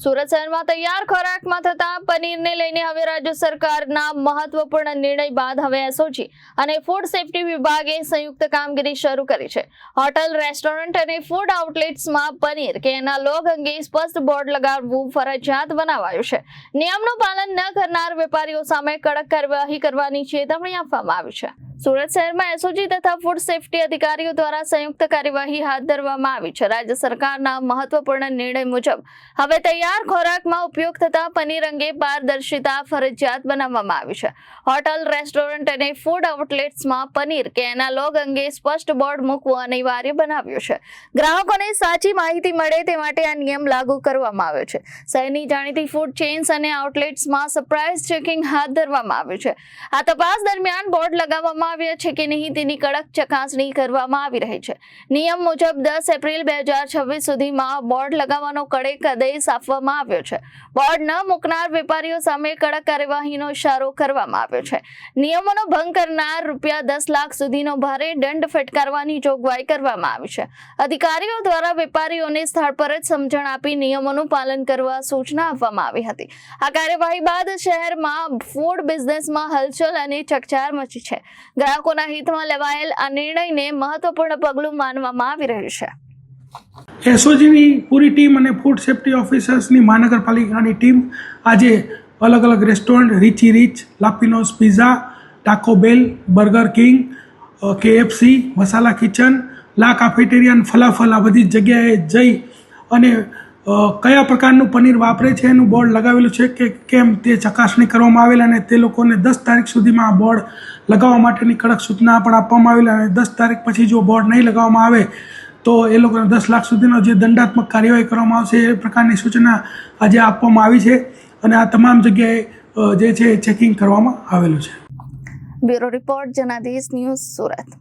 સુરત શહેરમાં તૈયાર ખોરાકમાં થતા પનીરને લઈને હવે રાજ્ય સરકારના મહત્વપૂર્ણ નિર્ણય બાદ હવે એસઓજી અને ફૂડ સેફ્ટી વિભાગે સંયુક્ત કામગીરી શરૂ કરી છે। હોટલ, રેસ્ટોરન્ટ અને ફૂડ આઉટલેટ્સમાં પનીર કે એના લોગ અંગે સ્પષ્ટ બોર્ડ લગાવવું ફરજિયાત બનાવાયું છે। નિયમનું પાલન ન કરનાર વેપારીઓ સામે કડક કાર્યવાહી કરવાની ચેતવણી આપવામાં આવી છે। સુરત શહેરમાં એસઓજી તથા ફૂડ સેફ્ટી અધિકારીઓ દ્વારા સંયુક્ત કાર્યવાહી હાથ ધરવામાં આવી છે। રાજ્ય સરકારના મહત્વપૂર્ણ નિર્ણય મુજબ હવે તૈયાર ખોરાકમાં ઉપયોગ થતા પનીર અંગે પારદર્શિતા ફરજિયાત બનાવવામાં આવી છે। હોટલ, રેસ્ટોરન્ટ અને ફૂડ આઉટલેટ્સમાં પનીર કે એના લોગ અંગે સ્પષ્ટ બોર્ડ મૂકવું અનિવાર્ય બનાવ્યું છે। ગ્રાહકોને સાચી માહિતી મળે તે માટે આ નિયમ લાગુ કરવામાં આવ્યો છે। શહેરની જાણીતી ફૂડ ચેઇન્સ અને આઉટલેટ્સમાં સરપ્રાઇઝ ચેકિંગ હાથ ધરવામાં આવ્યું છે। આ તપાસ દરમિયાન બોર્ડ લગાવવામાં આવ્યા છે કે નહીં તેની કડક ચકાસણી કરવામાં આવી રહી છે। નિયમ મુજબ 10 એપ્રિલ 2026 સુધીમાં બોર્ડ લગાવવાનો કડક આદેશ આપવામાં આવ્યો છે। બોર્ડ ન મૂકનાર વેપારીઓ સામે કડક કાર્યવાહીનો ઇશારો કરવામાં આવ્યો છે। નિયમોનો ભંગ કરનાર ₹10 લાખ સુધીનો ભારે દંડ ફટકારવાની જોગવાઈ કરવામાં આવી છે। અધિકારીઓ દ્વારા વેપારીઓને સ્થળ પર જ સમજણ આપી નિયમોનું પાલન કરવા સૂચના આપવામાં આવી હતી। આ કાર્યવાહી બાદ શહેરમાં ફૂડ બિઝનેસમાં હલચલ અને ચકચાર મચી છે। ગ્રાહકોના હિતમાં લેવાયેલ આ નિર્ણયને મહત્વપૂર્ણ પગલું માનવામાં આવી રહ્યું છે। એસઓજીની પૂરી ટીમ અને ફૂડ સેફ્ટી ઓફિસર્સની મહાનગરપાલિકાની ટીમ આજે અલગ અલગ રેસ્ટોરન્ટ રીચી રીચ, લાપિનોસ પિઝા, ટાકો બેલ, બર્ગર કિંગ, KFC, મસાલા કિચન, લા કાફેટેરિયા, ફલાફલ આ બધી જગ્યાએ જઈ અને કયા પ્રકારનું પનીર વાપરે છે એનું બોર્ડ લગાવેલું છે કે કેમ તે ચકાસણી કરવામાં આવેલ અને તે લોકોને 10 તારીખ સુધીમાં આ બોર્ડ લગાવવા માટેની કડક સૂચના પણ આપવામાં આવેલ અને 10 તારીખ પછી જો બોર્ડ નહીં લગાવવામાં આવે તો એ લોકોને 10 લાખ સુધીનો જે દંડાત્મક કાર્યવાહી કરવામાં આવશે એ પ્રકારની સૂચના આજે આપવામાં આવી છે અને આ તમામ જગ્યાએ જે છે ચેકિંગ કરવામાં આવેલું છે। Bureau report, Janadesh news, Surat.